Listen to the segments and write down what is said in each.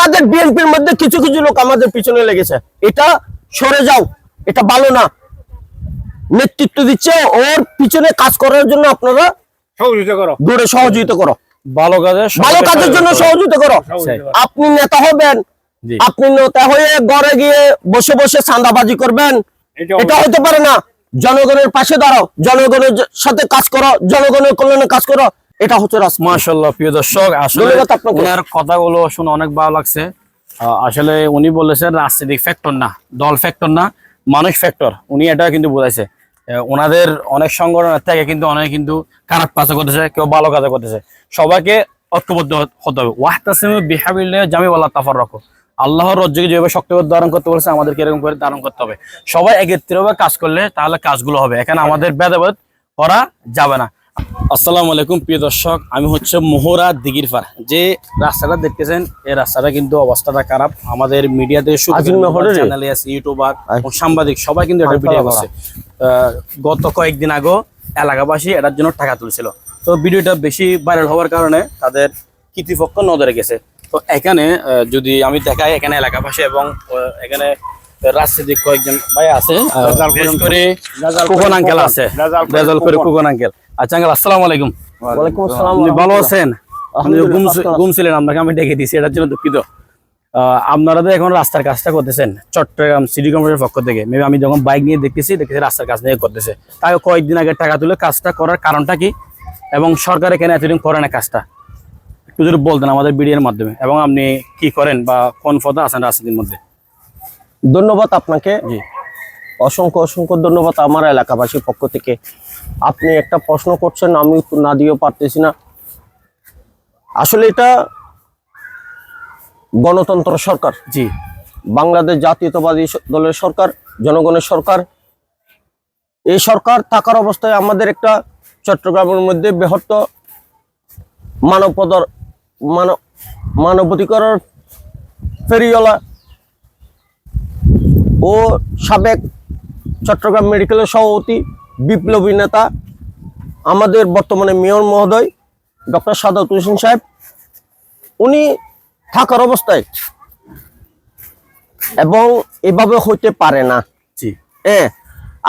আমাদের বিএনপির মধ্যে কিছু কিছু লোক আমাদের পিছনে লেগেছে, এটা সরে যাও, এটা ভালো না। নেতৃত্ব দিচ্ছে, ওর পিছনে কাজ করার জন্য আপনারা সহযোগিতা করো, ভালো কাজের জন্য সহযোগিতা করো। আপনি নেতা হবেন, আপনি নেতা হয়ে ঘরে গিয়ে বসে বসে চাঁদাবাজি করবেন, এটা হতে পারে না। জনগণের পাশে দাঁড়াও, জনগণের সাথে কাজ করো, জনগণের কল্যাণে কাজ করো, এটা হচ্ছে রাজনীতি। মাশাআল্লাহ প্রিয় দর্শক, আসলে ওনার কথাগুলো শুনে অনেক ভালো লাগছে। আসলে উনি বলেছেন রাজনৈতিক ফ্যাক্টর না, দল ফ্যাক্টর না, মানুষ ফ্যাক্টর। উনি এটা কিন্তু বোঝাইছে। ওনাদের অনেক সংগঠনের থেকে কিন্তু অনেক কিন্তু খারাপ কাজ করতেছে, কেউ ভালো কাজ করতেছে। সবাইকে ঐক্যবদ্ধ হতে হবে। ওয়াহতাসিমু বিহাবিল্লাহি জামিআ ওয়ালা তাফাররাকু। আল্লাহর রজ্জুকে যেভাবে শক্তিবদ্ধ ধারণ করতে বলেছে, আমাদেরকে এরকম করে ধারণ করতে হবে। সবাই একত্রিতভাবে কাজ করলে তাহলে কাজগুলো হবে। এখানে আমাদের ভেদাভেদ করা যাবে না। আসসালামু আলাইকুম প্রিয় দর্শক, আমি হচ্ছে মোহরা দিঘিরপাড়। যে রাস্তাটা দেখতেছেন, এই রাস্তাটা কিন্তু অবস্থাটা খারাপ। আমাদের মিডিয়াতে চ্যানেলে আছে, ইউটিউবার, সাংবাদিক সবাই কিন্তু এটা ভিডিও করছে। গত কয়েকদিন আগে এলাকাবাসী এটার জন্য টাকা তুলছিল। তো ভিডিওটা বেশি ভাইরাল হওয়ার কারণে তাদের কর্তৃপক্ষ নজরে গেছে। তো এখানে যদি আমি দেখাই, এখানে এলাকাবাসী এবং এখানে রাজনীতিক কয়েকজন ভাই আছে, কুকন আঙ্কেল আছে, রেজাল করে কুকন আঙ্কেল। আচ্ছা আঙ্কেল, আসসালামু আলাইকুম। ওয়ালাইকুম আসসালাম। আপনি ভালো আছেন? ঘুমছিলেন, আপনাকে আমি ডেকে দিয়েছি, এটার জন্য দুঃখিত। আপনারা তো এখন রাস্তার কাজটা করতেছেন চট্টগ্রাম সিটি কর্পোরেশনের পক্ষ থেকে। মেবি আমি যখন বাইক নিয়ে দেখতেছি রাস্তার কাজ নিয়ে করতেছে। তাই কয়েকদিন আগে টাকা তুলে কাজটা করার কারণটা কি, এবং সরকার এখানে এতদিন করে না কাজটা, একটু যদি বলতেন আমাদের ভিডিওর মাধ্যমে, এবং আপনি কি করেন বা কোন পদে আছেন রাজনীতির মধ্যে। ধন্যবাদ আপনাকে, অসংখ্য অসংখ্য ধন্যবাদ আমার এলাকাবাসীর পক্ষ থেকে। আপনি একটা প্রশ্ন করছেন, আমি উত্তর না দিয়েও পারতেছি না। আসলে এটা গণতন্ত্র সরকার, জি, বাংলাদেশ জাতীয়তাবাদী দলের সরকার, জনগণের সরকার। এই সরকার থাকার অবস্থায় আমাদের একটা চট্টগ্রামের মধ্যে বৃহত্তর মানবাধিকার ফেরিওয়ালা ও সাবেক চট্টগ্রাম মেডিকেলের সভাপতি, বিপ্লবী নেতা, আমাদের বর্তমানে মেয়র মহোদয় ডক্টর সাদাত হোসেন সাহেব, উনি থাকার অবস্থায়, এবং এভাবে হইতে পারে না।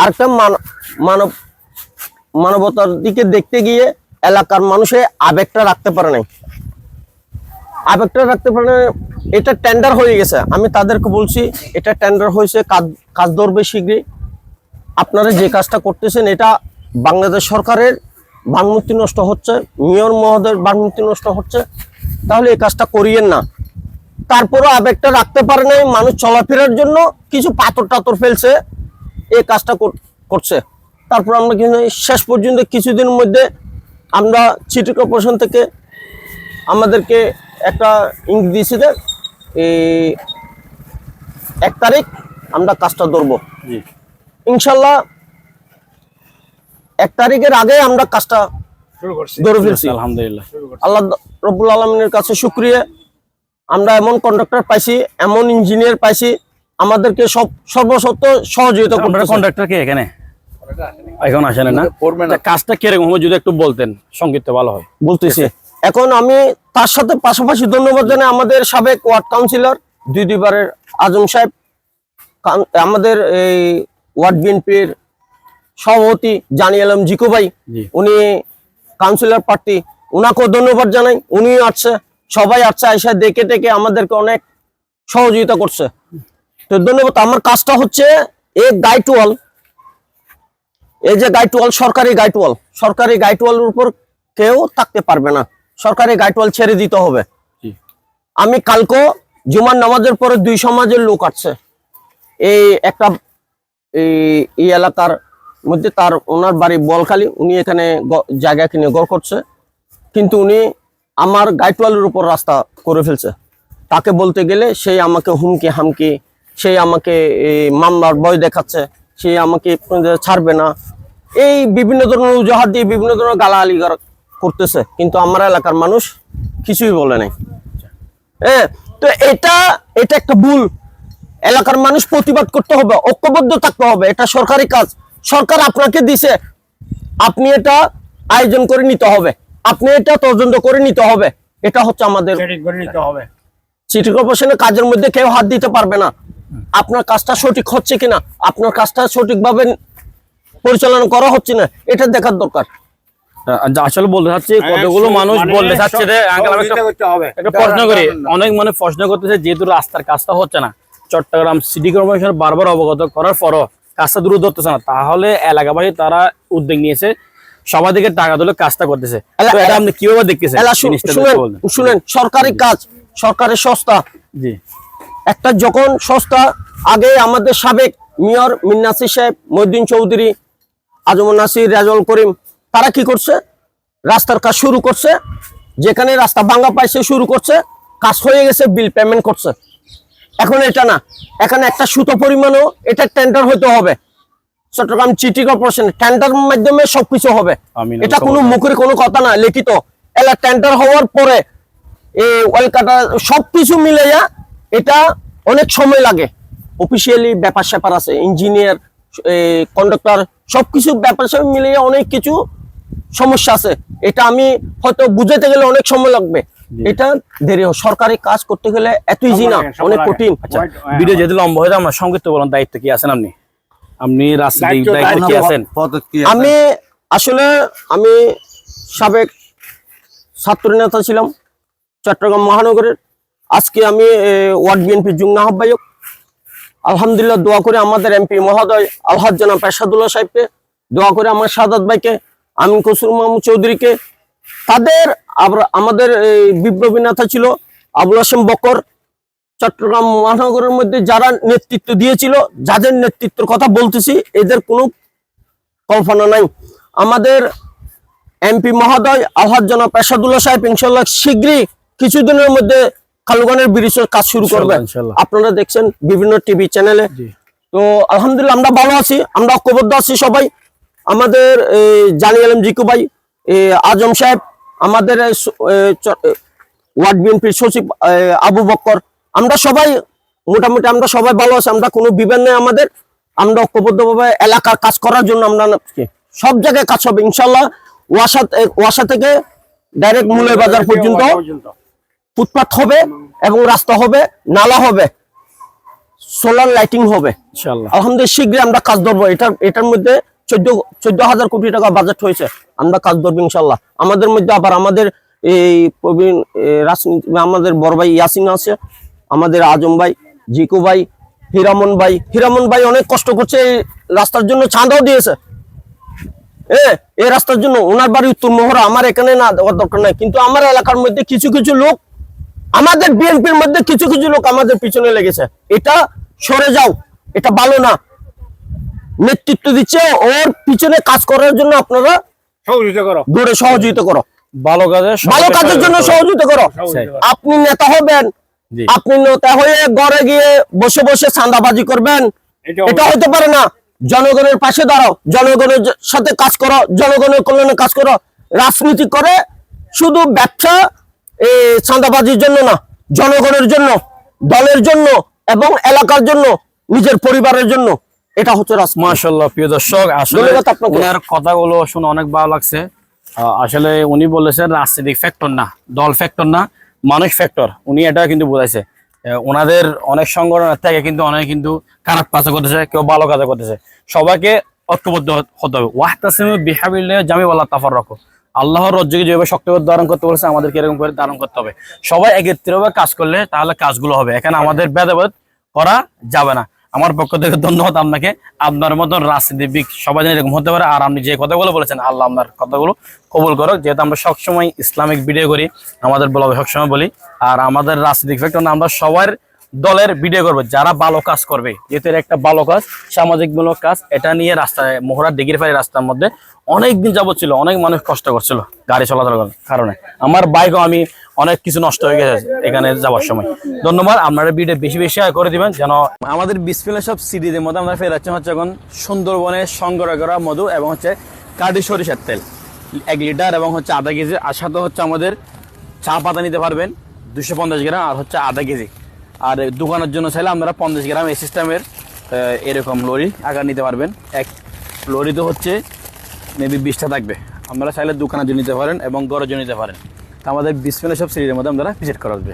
আরেকটা মানবতার দিকে দেখতে গিয়ে এলাকার মানুষে আবেগটা রাখতে পারে নাই, এটা টেন্ডার হয়ে গেছে। আমি তাদেরকে বলছি, এটা টেন্ডার হয়েছে, কাজ ধরবে শীঘ্রই। আপনারা যে কাজটা করতেছেন, এটা বাংলাদেশ সরকারের ভাবমূর্তি নষ্ট হচ্ছে, মেয়র মহোদয়ের ভাবমূর্তি নষ্ট হচ্ছে। তাহলে এই কাজটা করিয়েন না। তারপরও আবেগটা রাখতে পারে নাই, মানুষ চলাফেরার জন্য কিছু পাথর টাথর ফেলছে, এই কাজটা করছে। তারপর আমরা কিন্তু শেষ পর্যন্ত কিছুদিনের মধ্যে আমরা সিটি কর্পোরেশন থেকে আমাদেরকে একটা ইঙ্গিত দিয়েছে, এই 1 তারিখ আমরা কাজটা ধরবো। ইনশাল্লাহ 1 তারিখের আগে আমরা কাজটা ধরে ফেলছি। আলহামদুলিল্লাহ, আল্লাহ রব্বুল আলমিনের কাছে শুকরিয়া। আমরা এমন কন্ট্রাক্টর পাইছি, এমন ইঞ্জিনিয়ার পাইছি, আমাদেরকে সর্বসত্ব সহযোগিতা করতে। কন্ট্রাক্টর কে এখানে এখন আসেন না? কাজটা কিরকম হবে যদি একটু বলতেন সংক্ষিপ্ত ভালো হয়। বলতেছি, এখন আমি তার সাথে পাশাপাশি ধন্যবাদ জানাই আমাদের সাবেক ওয়ার্ড কাউন্সিলর, দুইবারের আজম সাহেব, আমাদের এই ওয়ার্ড বিএনপির সভাপতি জানি আলম জিকো ভাই, উনি কাউন্সিলর প্রার্থী, উনাকেও ধন্যবাদ জানাই। উনি আসছে, সবাই আসছে, আইসা দেখে টেকে আমাদেরকে অনেক সহযোগিতা করছে। তো ধন্যবাদ। আমার কাজটা হচ্ছে এই গাইড ওয়াল, এই যে গাইড ওয়াল, সরকারি গাইড ওয়ালের উপর কেউ থাকতে পারবে না, সরকারি গাইড ওয়াল ছেড়ে দিতে হবে। আমি কালকে জুমার নামাজের পরে 2 সমাজের লোক আসছে, এই একটা এই এলাকার মধ্যে, ওনার বাড়ি বলখালি, উনি এখানে জায়গা কিনে ঘর করছে, কিন্তু উনি আমার গাইড ওয়ালের উপর রাস্তা করে ফেলছে। তাকে বলতে গেলে সেই আমাকে হুমকি হামকি, সেই আমাকে মামলার ভয় দেখাচ্ছে, সেই আমাকে ছাড়বে না, এই বিভিন্ন ধরনের অজুহাত দিয়ে বিভিন্ন ধরনের গালাগালি করতেছে, কিন্তু আমার এলাকার মানুষ কিছুই বলে নাই। তো এটা একটা ভুল। এলাকার মানুষ প্রতিবাদ করতে হবে, ঐক্যবদ্ধ থাকতে হবে। এটা সরকারি কাজ, সরকার আপনাকে দিছে, আপনি এটা আয়োজন করে নিতে হবে, আপনি এটা তদন্ত করে নিতে হবে। এটা হচ্ছে আমাদের সিটি কর্পোরেশনের কাজের মধ্যে কেউ হাত দিতে পারবে না। আপনার কাজটা সঠিক হচ্ছে কিনা, আপনার কাজটা সঠিকভাবে পরিচালনা করা হচ্ছে না, এটা দেখার দরকার। আসলে বলতে চাচ্ছি কতগুলো মানুষ বলতে চাচ্ছে যে একটা প্রশ্ন করি, অনেক মানুষ প্রশ্ন করতেছে যেহেতু রাস্তার কাজটা হচ্ছে না, চট্টগ্রাম সিটি কর্পোরেশন বারবার অবগত করার পরও কাজটা দ্রুত ধরতেছে না, তাহলে এলাকাবাসী তারা উদ্যোগ নিয়েছে, সবাই থেকে টাকা তুলে কাজটা করতেছে। তো এটা আপনি কিভাবে দেখতেছেন? শুনেন, সরকারি কাজ, সরকারের সংস্থা, জি, একটা যখন সংস্থা আগে আমাদের সাবেক মেয়র মীর নাসির সাহেব, মহিউদ্দিন চৌধুরী, আজমুন নাসির, রেজাউল করিম, তারা কি করছে, রাস্তার কাজ শুরু করছে, যেখানে রাস্তা ভাঙা পাইছে শুরু করছে, কাজ হয়ে গেছে, বিল পেমেন্ট করছে। এখন এটা না, এখানে একটা সুতো পরিমাণও এটা টেন্ডার হতে হবে, চট্টগ্রাম সিটি কর্পোরেশন টেন্ডার মাধ্যমে সবকিছু হবে। এটা কোনো মুখের কোনো কথা না, লিখিত। এলা টেন্ডার হওয়ার পরে এই ওয়েল কাটা সবকিছু মিলাইয়া এটা অনেক সময় লাগে। অফিসিয়ালি ব্যাপার স্যাপার আছে, ইঞ্জিনিয়ার, কন্ডাক্টর, সবকিছু ব্যাপার স্যাপার মিলিয়ে অনেক কিছু সমস্যা আছে। এটা আমি হয়তো বুঝাতে গেলে অনেক সময় লাগবে, এটা দেরি হয়। সরকারি কাজ করতে গেলে এত ইজি না, অনেক কঠিন। আচ্ছা, ভিডিও যেহেতু লম্বা হয়ে যায়, আমরা সংক্ষিপ্ত বলুন, দায়িত্ব কি আছেন আপনি? আপনি রাজনৈতিক দায়িত্ব কি আছেন? আমি আসলে আমি সাবেক ছাত্র নেতা ছিলাম চট্টগ্রাম মহানগরের। আজকে আমি ওয়ার্ড বিএনপির যুগ্ম আহ্বায়ক। আলহামদুলিল্লাহ, দোয়া করে আমাদের এমপি মহোদয় আলহাজ জনাব এরশাদুল্লাহ সাহেবকে, দোয়া করে আমার সাদাত ভাইকে, আমিন কসুর মাহমুদ চৌধুরীকে, তাদের আমাদের বিপ্লবী নেতা ছিল আবুল হাসেম বকর, চট্টগ্রাম মহানগরের মধ্যে যারা নেতৃত্ব দিয়েছিল, যাদের নেতৃত্বের কথা বলতেছি, এদের কোনো কল্পনা নাই। আমাদের এমপি মহোদয় আলহাজ জনাব এরশাদুল্লাহ সাহেব ইনশাল্লাহ শীঘ্রই কিছুদিনের মধ্যে কালুগানের ব্রিজের কাজ শুরু করবে। আপনারা দেখছেন বিভিন্ন টিভি চ্যানেলে। তো আলহামদুলিল্লাহ আমরা ভালো আছি, আমরা ঐক্যবদ্ধ আছি সবাই। আমাদের জানি আলম জিকু ভাই, আজম সাহেব, আমাদের ওয়ার্ড বিএনপির সচিব আবু বক্কর, আমরা সবাই মোটামুটি আমরা সবাই ভালো আছি। আমরা কোনো বিভেদ নেই আমাদের, আমরা ঐক্যবদ্ধভাবে এলাকার কাজ করার জন্য আমরা সব জায়গায় কাজ হবে ইনশাল্লাহ। ওয়াসা থেকে ডাইরেক্ট মূলের বাজার পর্যন্ত ফুটপাথ হবে এবং রাস্তা হবে, নালা হবে, সোলার লাইটিং হবে ইনশাআল্লাহ। আলহামদুলিল্লাহ শীঘ্রই আমরা কাজ ধরবো। এটার মধ্যে 14,000 কোটি টাকা বাজেট হয়েছে, আমরা কাজ ধরবো ইনশাআল্লাহ। আমাদের মধ্যে আবার আমাদের এই প্রবীণ রাজনীতি আমাদের বড় ভাই ইয়াসিন আছে, আমাদের আজম ভাই, জিকু ভাই, হিরামন ভাই অনেক কষ্ট করছে, এই রাস্তার জন্য চাঁদাও দিয়েছে। এই রাস্তার জন্য ওনার বাড়ি উত্তর মোহরা, আমার এখানে না দেওয়ার দরকার নাই, কিন্তু আমার এলাকার মধ্যে কিছু কিছু লোক, আমাদের বিএনপির মধ্যে কিছু কিছু লোক আমাদের পিছনে লেগেছে। এটা সরে যাও, এটা ভালো না। নেতৃত্ব দিচ্ছে, ওর পিছনে কাজ করার জন্য আপনারা সহযোগিতা করো, ভালো কাজের জন্য সহযোগিতা করো। আপনি নেতা হবেন, আপনি নেতা হয়ে ঘরে গিয়ে বসে বসে চাঁদাবাজি করবেন, এটা হতে পারে না। জনগণের পাশে দাঁড়াও, জনগণের সাথে কাজ করো, জনগণের কল্যাণে কাজ করো। রাজনীতি করে শুধু ব্যবসা চাঁদাবাজির জন্য না, জনগণের জন্য, দলের জন্য এবং এলাকার জন্য, নিজের পরিবারের জন্য, এটা হচ্ছে রাজনীতি। মাশাআল্লাহ, প্রিয় দর্শক, আসলে ওনার কথাগুলো শুনে অনেক ভালো লাগছে। আসলে উনি বলেছেন রাজনৈতিক ফ্যাক্টর না, দল ফ্যাক্টর না, মানুষ ফ্যাক্টর, উনি এটা কিন্তু বোঝাইছে। ওনাদের অনেক সংগঠনের থেকে কিন্তু অনেক কিন্তু খারাপ কাজ করতেছে, কেউ ভালো কাজ করতেছে। সবাইকে ঐক্যবদ্ধ হতে হবে। ওয়াহতাসিমু বিহাবিল্লাহি জামিআ ওয়ালা তাফাররাকু, আল্লাহর রজ্জুকে যেভাবে শক্তভাবে ধারণ করতে বলেছে, আমাদেরকে এরকম করে ধারণ করতে হবে। সবাই একত্রিতভাবে কাজ করলে তাহলে কাজগুলো হবে। এখানে আমাদের ভেদাভেদ করা যাবে না। আমার পক্ষ থেকে ধন্যবাদ আপনাকে। আপনার মতন রাজনীতিবিদ সবাই যেন এরকম হতে পারে। আর আপনি যে কথাগুলো বলেছেন, আল্লাহ আপনার কথাগুলো কবুল করো। যেহেতু আমরা সবসময় ইসলামিক ভিডিও করি, আমাদের ব্লগে সবসময় বলি, আর আমাদের রাজনৈতিক ফ্যাক্টর না, আমরা সবার দলের ভিডিও করবো যারা ভালো কাজ করবে। যেহেতু এর একটা ভালো কাজ, সামাজিকমূলক কাজ, এটা নিয়ে রাস্তায় মোহরা দিঘির ফাঁড়ি রাস্তার মধ্যে অনেকদিন যাবত ছিল, অনেক মানুষ কষ্ট করছিল গাড়ি চলাচল করার কারণে। আমার বাইকও আমি অনেক কিছু নষ্ট হয়ে গেছে এখানে যাওয়ার সময়। ধন্যবাদ। আপনারা ভিডিও বেশি বেশি করে দিবেন যেন আমাদের বিসমিল্লাহ সব সিরিজের মধ্যে আমরা ফেরাচ্ছি হচ্ছে এখন সুন্দরবনে সংগ্রহ করা মধু এবং হচ্ছে কাঠি সরিষার তেল 1 লিটার এবং হচ্ছে আধা কেজি। আর সাথে হচ্ছে আমাদের চা পাতা নিতে পারবেন 250 গ্রাম আর হচ্ছে আধা কেজি। আর দোকানের জন্য চাইলে আপনারা 50 গ্রাম এই সিস্টেমের এরকম লরি আকার নিতে পারবেন। এক লরিতে হচ্ছে মেবি 20টা থাকবে। আপনারা চাইলে দোকানের জন্য নিতে পারেন এবং ঘরের জন্য নিতে পারেন। আমাদের বিসমিল্লাহ সব সিরিজের মধ্যে আপনারা ভিজিট করা হবে।